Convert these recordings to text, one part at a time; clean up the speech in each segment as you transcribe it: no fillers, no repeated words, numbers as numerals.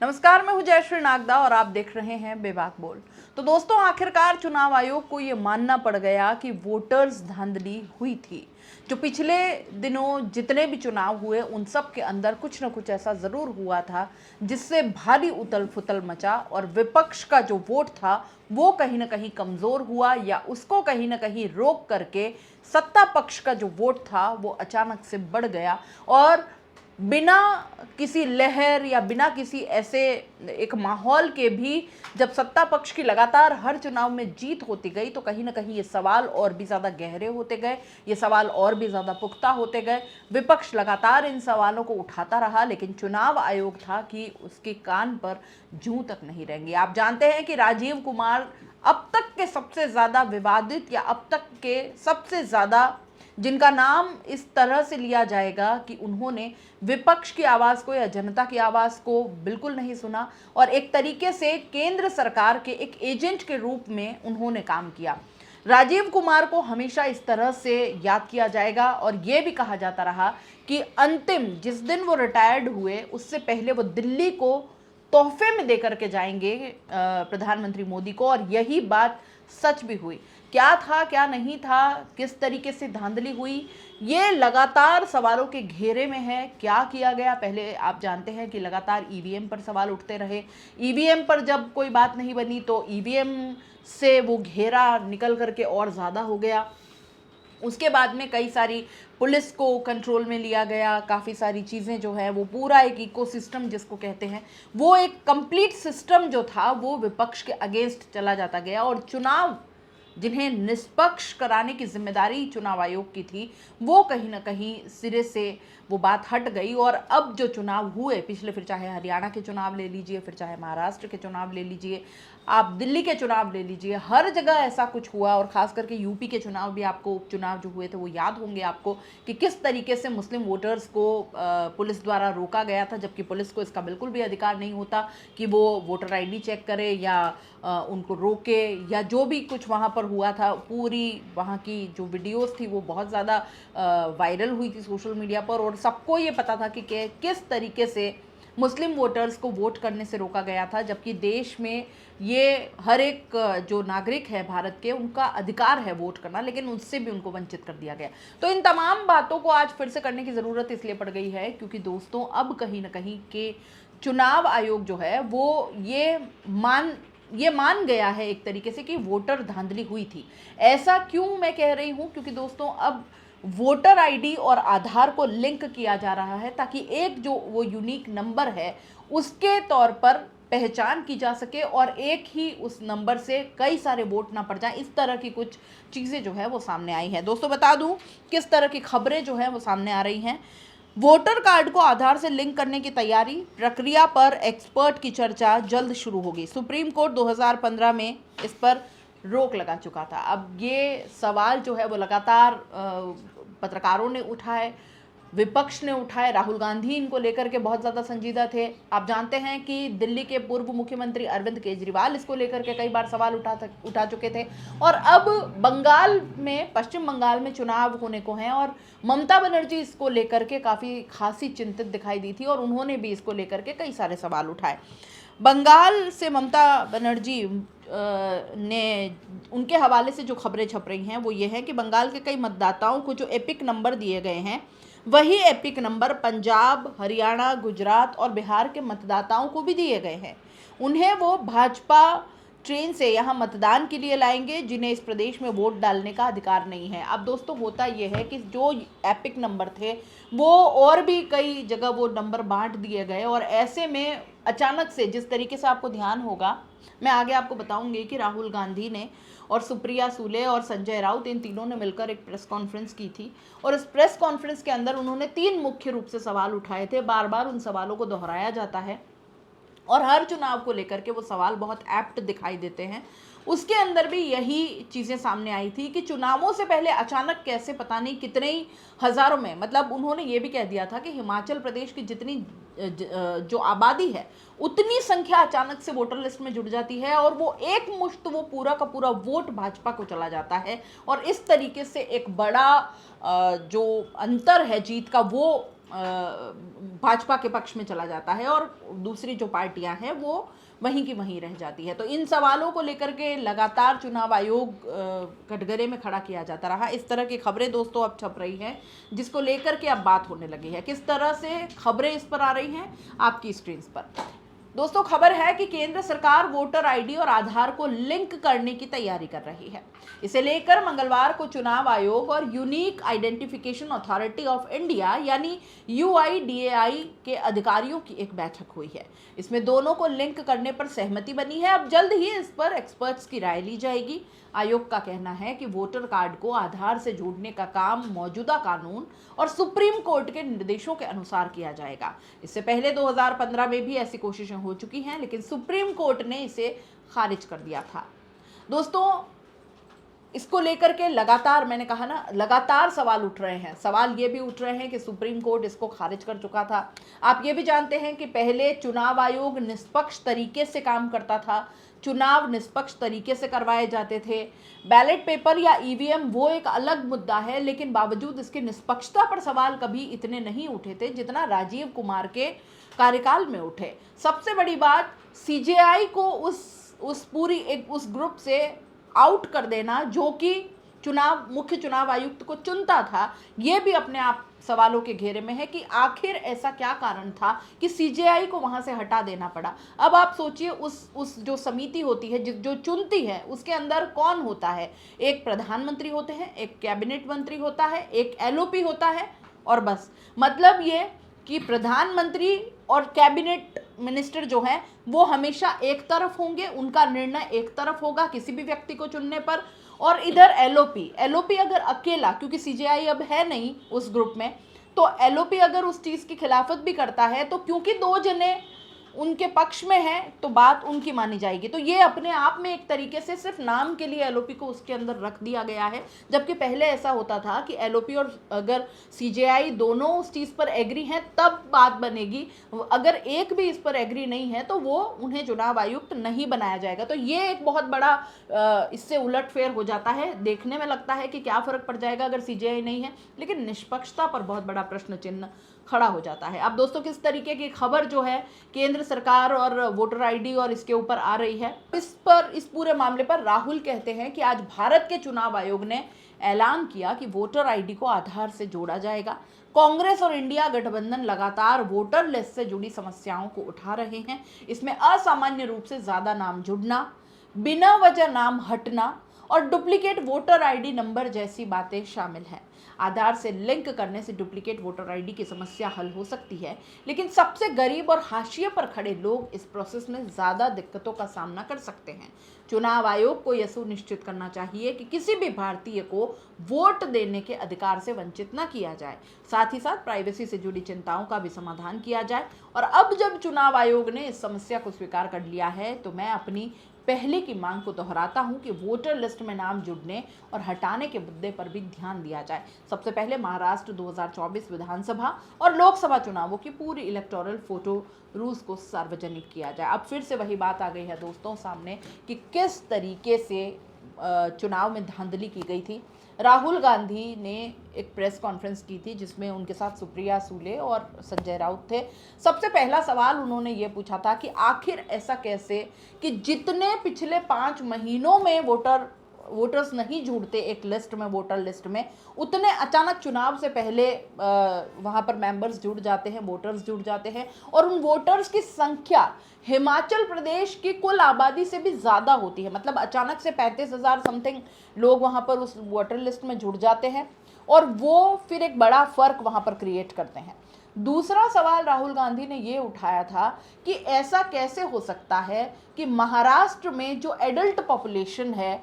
नमस्कार, मैं हूं जयश्री नागदा और आप देख रहे हैं बेबाक बोल। तो दोस्तों, आखिरकार चुनाव आयोग को ये मानना पड़ गया कि वोटर्स धांधली हुई थी। जो पिछले दिनों जितने भी चुनाव हुए उन सब के अंदर कुछ न कुछ ऐसा जरूर हुआ था जिससे भारी उथल पुथल मचा और विपक्ष का जो वोट था वो कहीं ना कहीं कमजोर हुआ या उसको कहीं ना कहीं रोक करके सत्ता पक्ष का जो वोट था वो अचानक से बढ़ गया। और बिना किसी लहर या बिना किसी ऐसे एक माहौल के भी जब सत्ता पक्ष की लगातार हर चुनाव में जीत होती गई तो कहीं ना कहीं ये सवाल और भी ज़्यादा गहरे होते गए, ये सवाल और भी ज़्यादा पुख्ता होते गए। विपक्ष लगातार इन सवालों को उठाता रहा, लेकिन चुनाव आयोग था कि उसके कान पर जूं तक नहीं रहेंगी। आप जानते हैं कि राजीव कुमार अब तक के सबसे ज़्यादा विवादित या अब तक के सबसे ज़्यादा जिनका नाम इस तरह से लिया जाएगा कि उन्होंने विपक्ष की आवाज़ को या जनता की आवाज़ को बिल्कुल नहीं सुना और एक तरीके से केंद्र सरकार के एक एजेंट के रूप में उन्होंने काम किया। राजीव कुमार को हमेशा इस तरह से याद किया जाएगा और ये भी कहा जाता रहा कि अंतिम जिस दिन वो रिटायर्ड हुए उससे पहले वो दिल्ली को तोहफे में देकर के जाएंगे प्रधानमंत्री मोदी को, और यही बात सच भी हुई। क्या था क्या नहीं था, किस तरीके से धांधली हुई, ये लगातार सवालों के घेरे में है। क्या किया गया, पहले आप जानते हैं कि लगातार ईवीएम पर सवाल उठते रहे। ईवीएम पर जब कोई बात नहीं बनी तो ईवीएम से वो घेरा निकल करके और ज़्यादा हो गया। उसके बाद में कई सारी पुलिस को कंट्रोल में लिया गया, काफ़ी सारी चीज़ें जो है वो पूरा एक इकोसिस्टम जिसको कहते हैं वो एक कंप्लीट सिस्टम जो था वो विपक्ष के अगेंस्ट चला जाता गया और चुनाव जिन्हें निष्पक्ष कराने की जिम्मेदारी चुनाव आयोग की थी वो कहीं ना कहीं सिरे से वो बात हट गई। और अब जो चुनाव हुए पिछले, फिर चाहे हरियाणा के चुनाव ले लीजिए, फिर चाहे महाराष्ट्र के चुनाव ले लीजिए, आप दिल्ली के चुनाव ले लीजिए, हर जगह ऐसा कुछ हुआ। और ख़ास करके यूपी के चुनाव भी आपको, उपचुनाव जो हुए थे वो याद होंगे आपको कि किस तरीके से मुस्लिम वोटर्स को पुलिस द्वारा रोका गया था, जबकि पुलिस को इसका बिल्कुल भी अधिकार नहीं होता कि वो वोटर आईडी चेक करे या उनको रोके या जो भी कुछ वहाँ पर हुआ था। पूरी वहाँ की जो वीडियोस थी वो बहुत ज़्यादा वायरल हुई थी सोशल मीडिया पर और सबको ये पता था कि किस तरीके से मुस्लिम वोटर्स को वोट करने से रोका गया था, जबकि देश में ये हर एक जो नागरिक है भारत के उनका अधिकार है वोट करना, लेकिन उससे भी उनको वंचित कर दिया गया। तो इन तमाम बातों को आज फिर से करने की ज़रूरत इसलिए पड़ गई है क्योंकि दोस्तों अब कहीं ना कहीं के चुनाव आयोग जो है वो ये मान गया है एक तरीके से कि वोटर धांधली हुई थी। ऐसा क्यों मैं कह रही हूँ, क्योंकि दोस्तों अब वोटर आईडी और आधार को लिंक किया जा रहा है ताकि एक जो वो यूनिक नंबर है उसके तौर पर पहचान की जा सके और एक ही उस नंबर से कई सारे वोट ना पड़ जाएं। इस तरह की कुछ चीज़ें जो है वो सामने आई हैं। दोस्तों बता दूं किस तरह की खबरें जो है वो सामने आ रही हैं। वोटर कार्ड को आधार से लिंक करने की तैयारी, प्रक्रिया पर एक्सपर्ट की चर्चा जल्द शुरू होगी। सुप्रीम कोर्ट 2015 में इस पर रोक लगा चुका था। अब ये सवाल जो है वो लगातार पत्रकारों ने उठाए, विपक्ष ने उठाए, राहुल गांधी इनको लेकर के बहुत ज़्यादा संजीदा थे। आप जानते हैं कि दिल्ली के पूर्व मुख्यमंत्री अरविंद केजरीवाल इसको लेकर के कई बार सवाल उठा चुके थे और अब बंगाल में, पश्चिम बंगाल में चुनाव होने को हैं और ममता बनर्जी इसको लेकर के काफ़ी खासी चिंतित दिखाई दी थी और उन्होंने भी इसको लेकर के कई सारे सवाल उठाए। बंगाल से ममता बनर्जी ने, उनके हवाले से जो खबरें छप रही हैं वो ये है कि बंगाल के कई मतदाताओं को जो एपिक नंबर दिए गए हैं वही एपिक नंबर पंजाब, हरियाणा, गुजरात और बिहार के मतदाताओं को भी दिए गए हैं। उन्हें वो भाजपा ट्रेन से यहाँ मतदान के लिए लाएंगे जिन्हें इस प्रदेश में वोट डालने का अधिकार नहीं है। अब दोस्तों होता यह है कि जो एपिक नंबर थे वो और भी कई जगह वो नंबर बांट दिए गए और ऐसे में अचानक से, जिस तरीके से आपको ध्यान होगा, मैं आगे आपको बताऊंगी कि राहुल गांधी ने और सुप्रिया सूले और संजय राउत इन तीनों ने मिलकर एक प्रेस कॉन्फ्रेंस की थी और इस प्रेस कॉन्फ्रेंस के अंदर उन्होंने 3 मुख्य रूप से सवाल उठाए थे। बार बार उन सवालों को दोहराया जाता है और हर चुनाव को लेकर के वो सवाल बहुत एप्ट दिखाई देते हैं। उसके अंदर भी यही चीज़ें सामने आई थी कि चुनावों से पहले अचानक कैसे, पता नहीं कितने ही हज़ारों में, मतलब उन्होंने ये भी कह दिया था कि हिमाचल प्रदेश की जितनी जो आबादी है उतनी संख्या अचानक से वोटर लिस्ट में जुड़ जाती है और वो एक मुश्त वो पूरा का पूरा वोट भाजपा को चला जाता है और इस तरीके से एक बड़ा जो अंतर है जीत का वो भाजपा के पक्ष में चला जाता है और दूसरी जो पार्टियां हैं वो वहीं की वहीं रह जाती है। तो इन सवालों को लेकर के लगातार चुनाव आयोग कटघरे में खड़ा किया जाता रहा। इस तरह की खबरें दोस्तों अब छप रही हैं, जिसको लेकर के अब बात होने लगी है। किस तरह से खबरें इस पर आ रही हैं आपकी स्क्रीन पर। दोस्तों, खबर है कि केंद्र सरकार वोटर आईडी और आधार को लिंक करने की तैयारी कर रही है। इसे लेकर मंगलवार को चुनाव आयोग और unique identification authority of India यानी UIDAI के अधिकारियों की एक बैठक हुई है। इसमें दोनों को लिंक करने पर सहमति बनी है। अब जल्द ही इस पर एक्सपर्ट्स की राय ली जाएगी। आयोग का कहना है कि वोटर कार्ड को आधार से जोड़ने का काम मौजूदा कानून और सुप्रीम कोर्ट के निर्देशों के अनुसार किया जाएगा। इससे पहले 2015 में भी ऐसी कोशिशें हो चुकी हैं, लेकिन सुप्रीम कोर्ट ने इसे खारिज कर दिया था। दोस्तों, इसको लेकर के लगातार, मैंने कहा ना, लगातार सवाल उठ रहे हैं। सवाल ये भी उठ रहे हैं कि सुप्रीम कोर्ट इसको खारिज कर चुका था। आप ये भी जानते हैं कि पहले चुनाव आयोग निष्पक्ष तरीके से काम करता था, चुनाव निष्पक्ष तरीके से करवाए जाते थे। बैलेट पेपर या EVM वो एक अलग मुद्दा है, लेकिन बावजूद इसकी निष्पक्षता पर सवाल कभी इतने नहीं उठे थे जितना राजीव कुमार के कार्यकाल में उठे। सबसे बड़ी बात, CJI को उस ग्रुप से आउट कर देना जो कि मुख्य चुनाव आयुक्त को चुनता था, ये भी अपने आप सवालों के घेरे में है कि आखिर ऐसा क्या कारण था कि CJI को वहां से हटा देना पड़ा। अब आप सोचिए, उस जो समिति होती है जो चुनती है, उसके अंदर कौन होता है? एक प्रधानमंत्री होते हैं, एक कैबिनेट मंत्री होता है, एक LOP होता है, और बस। मतलब ये कि प्रधानमंत्री और कैबिनेट मिनिस्टर जो हैं वो हमेशा एक तरफ होंगे, उनका निर्णय एक तरफ होगा किसी भी व्यक्ति को चुनने पर। और इधर LOP अगर अकेला, क्योंकि CJI अब है नहीं उस ग्रुप में, तो LOP अगर उस चीज़ की खिलाफत भी करता है तो क्योंकि 2 जने उनके पक्ष में हैं तो बात उनकी मानी जाएगी। तो ये अपने आप में एक तरीके से सिर्फ नाम के लिए LOP को उसके अंदर रख दिया गया है, जबकि पहले ऐसा होता था कि LOP और अगर CJI दोनों उस चीज़ पर एग्री हैं तब बात बनेगी। अगर एक भी इस पर एग्री नहीं है तो वो उन्हें चुनाव आयुक्त नहीं बनाया जाएगा। तो ये एक बहुत बड़ा इससे उलटफेर हो जाता है। देखने में लगता है कि क्या फ़र्क पड़ जाएगा अगर CJI नहीं है, लेकिन निष्पक्षता पर बहुत बड़ा प्रश्न चिन्ह खड़ा हो जाता है। अब दोस्तों, किस तरीके की खबर जो है केंद्र सरकार और वोटर आईडी और इसके ऊपर आ रही है, इस पूरे मामले पर राहुल कहते हैं कि आज भारत के चुनाव आयोग ने ऐलान किया कि वोटर आईडी को आधार से जोड़ा जाएगा। कांग्रेस और इंडिया गठबंधन लगातार वोटर लिस्ट से जुड़ी समस्याओं को उठा रहे हैं। इसमें असामान्य रूप से ज्यादा नाम जुड़ना, बिना वजह नाम हटना और डुप्लीकेट वोटर आईडी नंबर जैसी बातें शामिल हैं। आधार से लिंक करने से डुप्लीकेट वोटर आईडी की समस्या हल हो सकती है, लेकिन सबसे गरीब और हाशिए पर खड़े लोग इस प्रोसेस में ज़्यादा दिक्कतों का सामना कर सकते हैं। चुनाव आयोग को यह सुनिश्चित करना चाहिए कि किसी भी भारतीय को वोट देने के अधिकार से वंचित न किया जाए। साथ ही साथ प्राइवेसी से जुड़ी चिंताओं का भी समाधान किया जाए। और अब जब चुनाव आयोग ने इस समस्या को स्वीकार कर लिया है, तो मैं अपनी पहले की मांग को दोहराता हूं कि वोटर लिस्ट में नाम जुड़ने और हटाने के मुद्दे पर भी ध्यान दिया जाए। सबसे पहले महाराष्ट्र 2024 विधानसभा और लोकसभा चुनावों की पूरी इलेक्टोरल फोटो रूल्स को सार्वजनिक किया जाए। अब फिर से वही बात आ गई है दोस्तों सामने कि किस तरीके से चुनाव में धांधली की गई थी। राहुल गांधी ने एक प्रेस कॉन्फ्रेंस की थी जिसमें उनके साथ सुप्रिया सुले और संजय राउत थे। सबसे पहला सवाल उन्होंने ये पूछा था कि आखिर ऐसा कैसे कि जितने पिछले 5 महीनों में वोटर्स नहीं जुड़ते एक लिस्ट में, वोटर लिस्ट में, उतने अचानक चुनाव से पहले वहाँ पर मेंबर्स जुड़ जाते हैं, वोटर्स जुड़ जाते हैं। और उन वोटर्स की संख्या हिमाचल प्रदेश की कुल आबादी से भी ज़्यादा होती है। मतलब अचानक से 35,000 समथिंग लोग वहाँ पर उस वोटर लिस्ट में जुड़ जाते हैं और वो फिर एक बड़ा फ़र्क वहाँ पर क्रिएट करते हैं। दूसरा सवाल राहुल गांधी ने ये उठाया था कि ऐसा कैसे हो सकता है कि महाराष्ट्र में जो एडल्ट पॉपुलेशन है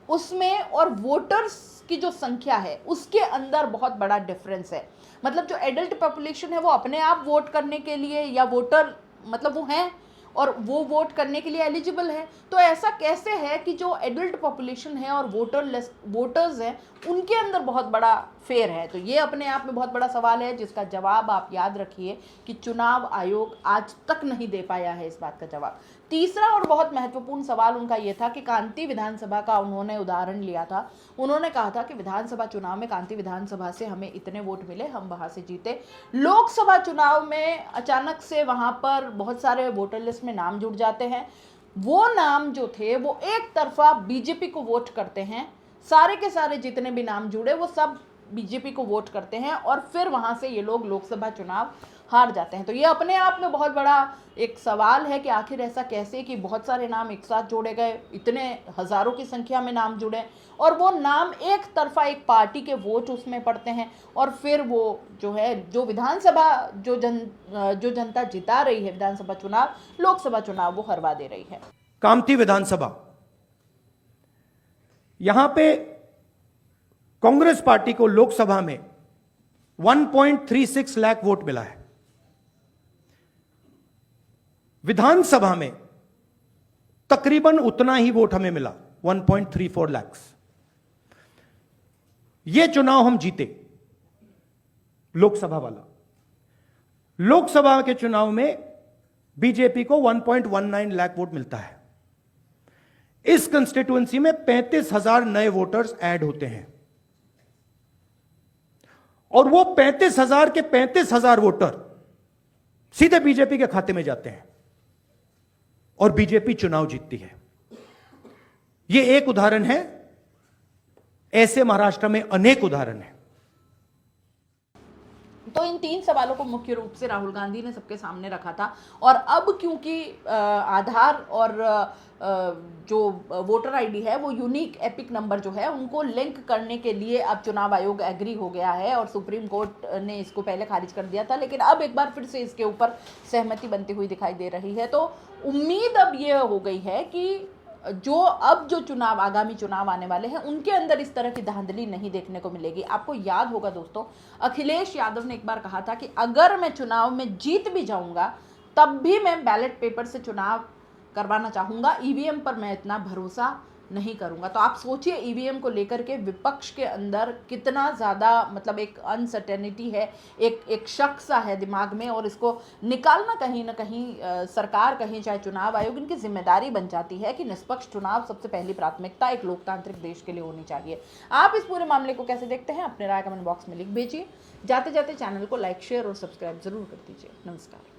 उसमें और वोटर्स की जो संख्या है उसके अंदर बहुत बड़ा डिफरेंस है। मतलब जो एडल्ट पॉपुलेशन है वो अपने आप वोट करने के लिए या वोटर मतलब वो हैं और वो वोट करने के लिए एलिजिबल है। तो ऐसा कैसे है कि जो एडल्ट पॉपुलेशन है और वोटर्स हैं उनके अंदर बहुत बड़ा फेयर है। तो ये अपने आप में बहुत बड़ा सवाल है जिसका जवाब आप याद रखिए कि चुनाव आयोग आज तक नहीं दे पाया है इस बात का जवाब। तीसरा और बहुत महत्वपूर्ण सवाल उनका ये था कि कांती विधानसभा का उन्होंने उदाहरण लिया था। उन्होंने कहा था कि विधानसभा चुनाव में कांती विधानसभा से हमें इतने वोट मिले, हम वहां से जीते। लोकसभा चुनाव में अचानक से वहां पर बहुत सारे वोटर लिस्ट में नाम जुड़ जाते हैं। वो नाम जो थे वो एक तरफा बीजेपी को वोट करते हैं, सारे के सारे जितने भी नाम जुड़े वो सब बीजेपी को वोट करते हैं और फिर वहां से ये लोग लोकसभा चुनाव हार जाते हैं। तो ये अपने आप में बहुत बड़ा एक सवाल है कि आखिर ऐसा कैसे कि बहुत सारे नाम एक साथ जोड़े गए, इतने हजारों की संख्या में नाम जुड़े और वो नाम एक तरफा एक पार्टी के वोट उसमें पड़ते हैं और फिर वो जो है जो विधानसभा जो जनता जिता रही है विधानसभा चुनाव, लोकसभा चुनाव वो हरवा दे रही है। कामती विधानसभा, यहां पे कांग्रेस पार्टी को लोकसभा में 1.36 लाख वोट मिला है। विधानसभा में तकरीबन उतना ही वोट हमें मिला, 1.34 लाख। यह चुनाव हम जीते, लोकसभा वाला। लोकसभा के चुनाव में बीजेपी को 1.19 लाख वोट मिलता है। इस कंस्टिट्यूएंसी में 35,000 नए वोटर्स ऐड होते हैं और वो 35,000 के 35,000 वोटर सीधे बीजेपी के खाते में जाते हैं और बीजेपी चुनाव जीतती है। यह एक उदाहरण है, ऐसे महाराष्ट्र में अनेक उदाहरण हैं। तो इन तीन सवालों को मुख्य रूप से राहुल गांधी ने सबके सामने रखा था और अब क्योंकि आधार और जो वोटर आईडी है वो यूनिक एपिक नंबर जो है उनको लिंक करने के लिए अब चुनाव आयोग एग्री हो गया है और सुप्रीम कोर्ट ने इसको पहले खारिज कर दिया था, लेकिन अब एक बार फिर से इसके ऊपर सहमति बनती हुई दिखाई दे रही है। तो उम्मीद अब ये हो गई है कि जो चुनाव आगामी चुनाव आने वाले हैं उनके अंदर इस तरह की धांधली नहीं देखने को मिलेगी। आपको याद होगा दोस्तों, अखिलेश यादव ने एक बार कहा था कि अगर मैं चुनाव में जीत भी जाऊंगा तब भी मैं बैलेट पेपर से चुनाव करवाना चाहूंगा, ईवीएम पर मैं इतना भरोसा नहीं करूंगा। तो आप सोचिए ईवीएम को लेकर के विपक्ष के अंदर कितना ज़्यादा मतलब एक अनसर्टेनिटी है, एक शक सा है दिमाग में और इसको निकालना कहीं ना कहीं सरकार कहीं चाहे चुनाव आयोग इनकी जिम्मेदारी बन जाती है कि निष्पक्ष चुनाव सबसे पहली प्राथमिकता एक लोकतांत्रिक देश के लिए होनी चाहिए। आप इस पूरे मामले को कैसे देखते हैं, अपने राय कमेंट बॉक्स में लिख भेजिए। जाते जाते चैनल को लाइक शेयर और सब्सक्राइब जरूर कर दीजिए। नमस्कार।